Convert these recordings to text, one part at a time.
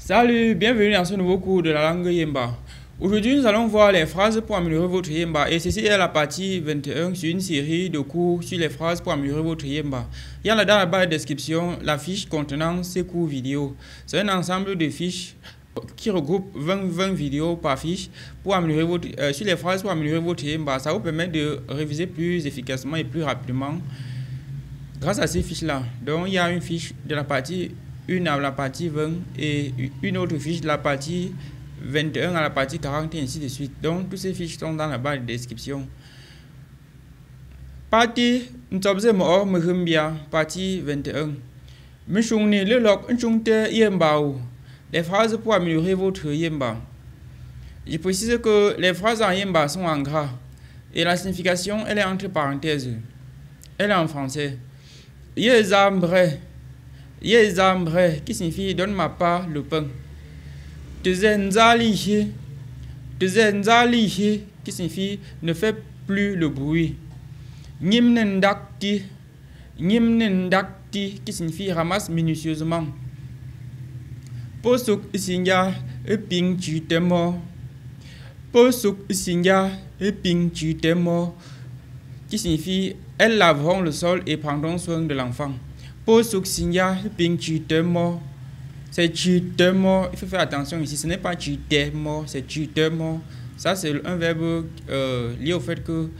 Salut, bienvenue dans ce nouveau cours de la langue Yemba. Aujourd'hui, nous allons voir les phrases pour améliorer votre Yemba. Et ceci est la partie 21 sur une série de cours sur les phrases pour améliorer votre Yemba. Il y a là dans la barre de description la fiche contenant ces cours vidéo. C'est un ensemble de fiches qui regroupe 20 vidéos par fiche pour améliorer votre, sur les phrases pour améliorer votre Yemba. Ça vous permet de réviser plus efficacement et plus rapidement grâce à ces fiches-là. Donc, il y a une fiche de la partie 1 à la partie 20 et une autre fiche de la partie 21 à la partie 40 et ainsi de suite. Donc, toutes ces fiches sont dans la barre de description. Partie partie 21. Les phrases pour améliorer votre Yemba. Je précise que les phrases en Yemba sont en gras et la signification elle est entre parenthèses. Elle est en français. Yezambre, qui signifie donne-moi pas le pain. Tezenzalihi, qui signifie ne fais plus le bruit. Nimnendakti, qui signifie ramasse minutieusement. Posuk isinga eping chutemo. Posuk isinga eping chutemo, qui signifie elles laveront le sol et prendront soin de l'enfant. Posuk isinga eping chutemo. C'est chutemo. Il faut faire attention ici. Ce n'est pas chutemo, c'est chutemo. Ça, c'est un verbe lié au fait que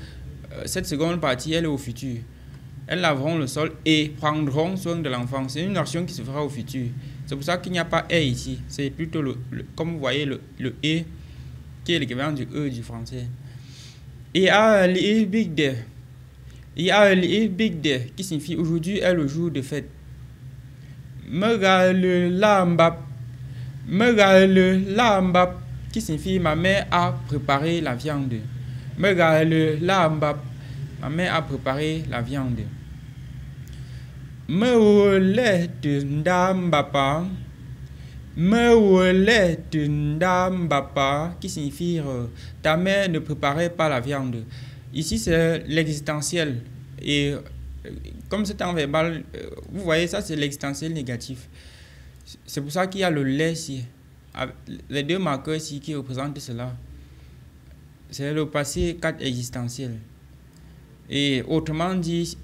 cette seconde partie, elle est au futur. Elles laveront le sol et prendront soin de l'enfant. C'est une action qui se fera au futur. C'est pour ça qu'il n'y a pas et ici. C'est plutôt, comme vous voyez, le et qui est l'équivalent du e du français. Et a le big day. Il y a le big day qui signifie aujourd'hui est le jour de fête. Le lambap qui signifie ma mère a préparé la viande. Le lambap, ma mère a préparé la viande. Qui signifie ta mère ne préparait pas la viande. Ici c'est l'existentiel et comme c'est en verbal, vous voyez ça c'est l'existentiel négatif. C'est pour ça qu'il y a le lait ici. Les deux marqueurs ici qui représentent cela. C'est le passé 4 existentiel. Et autrement dit,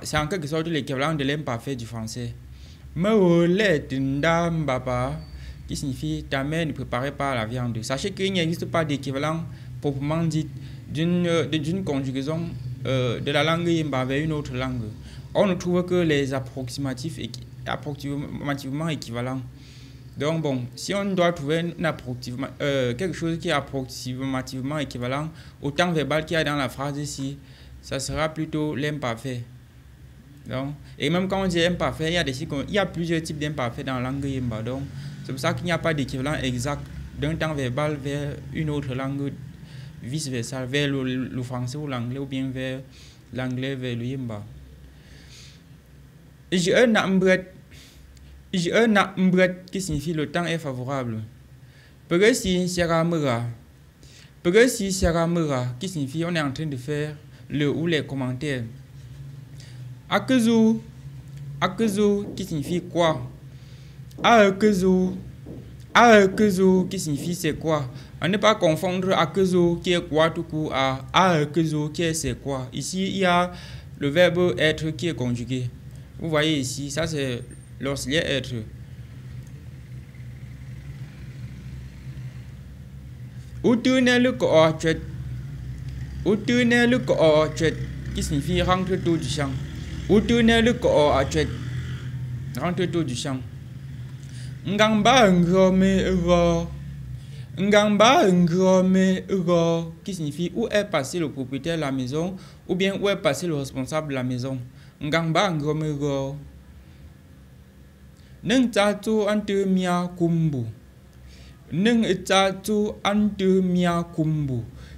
c'est en quelque sorte l'équivalent de l'imparfait du français. Qui signifie ta mère ne préparait pas la viande. Sachez qu'il n'existe pas d'équivalent proprement dit d'une conjugaison de la langue Yemba vers une autre langue. On ne trouve que les approximativement équivalents. Donc bon, si on doit trouver quelque chose qui est approximativement équivalent au temps verbal qu'il y a dans la phrase ici, ça sera plutôt l'imparfait. Donc, et même quand on dit imparfait, il y a plusieurs types d'imparfaits dans la langue Yemba. Donc, c'est pour ça qu'il n'y a pas d'équivalent exact d'un temps verbal vers une autre langue, vice versa, vers le français ou l'anglais, ou bien vers l'anglais vers le Yemba. J'ai un ambret qui signifie le temps est favorable. Pegesi siaramera, qui signifie on est en train de faire le ou les commentaires. Akezu, qui signifie quoi. Akezu, qui signifie c'est quoi. On ne peut pas confondre Akezu qui est quoi tout court à Akezu qui est c'est quoi. Ici il y a le verbe être qui est conjugué. Vous voyez ici, ça c'est l'auxiliaire être. Utunel qui signifie rentre tôt du champ. Utunel rentre tôt du champ. Ngamba ngome qui signifie où est passé le propriétaire de la maison ou bien où est passé le responsable de la maison. Ngamba ngome Neng tatu ante mia kumbu.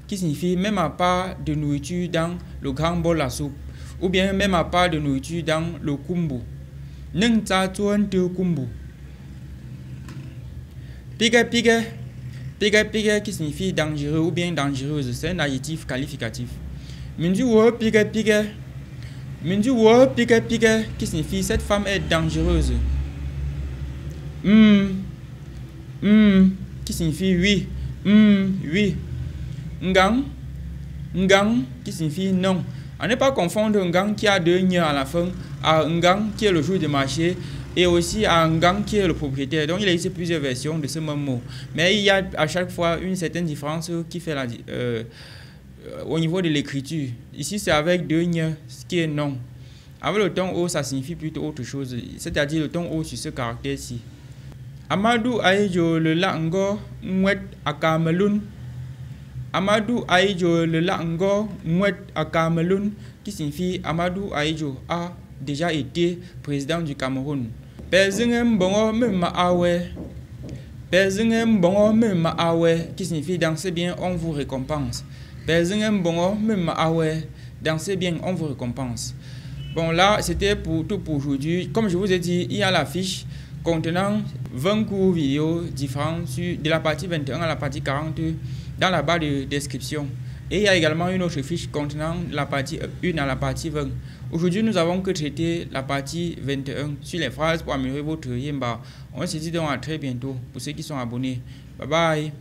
Qui signifie même à part de nourriture dans le grand bol à soupe. Ou bien même à part de nourriture dans le kumbu. Neng tatu ante kumbu. Piga qui signifie dangereux ou bien dangereuse. C'est un adjectif qualificatif. Mindu wo piga qui signifie cette femme est dangereuse. qui signifie oui. Oui. Ngang, ngang, qui signifie non. À ne pas confondre ngang qui a deux ñ à la fin à ngang qui est le jour de marché et aussi à ngang qui est le propriétaire. Donc il existe plusieurs versions de ce même mot. Mais il y a à chaque fois une certaine différence qui fait au niveau de l'écriture. Ici c'est avec deux ñ, ce qui est non. Avec le ton O, ça signifie plutôt autre chose, c'est-à-dire le ton O sur ce caractère-ci. Amadou Aïdjo le lango mwet à Cameroun. Amadou Aïdjo le lango mwet à Cameroun, qui signifie Amadou Aïdjo a déjà été président du Cameroun. Pezingem bongo mema awe. Pezingem bongo mema awe, qui signifie dansez bien, on vous récompense. Pezingem bongo mema awe, dansez bien, on vous récompense. Bon, là, c'était tout pour aujourd'hui. Comme je vous ai dit, il y a la fiche contenant 20 cours vidéo différents de la partie 21 à la partie 40 dans la barre de description. Et il y a également une autre fiche contenant la partie 1 à la partie 20. Aujourd'hui, nous avons que traité la partie 21 sur les phrases pour améliorer votre yemba. On se dit donc à très bientôt pour ceux qui sont abonnés. Bye bye.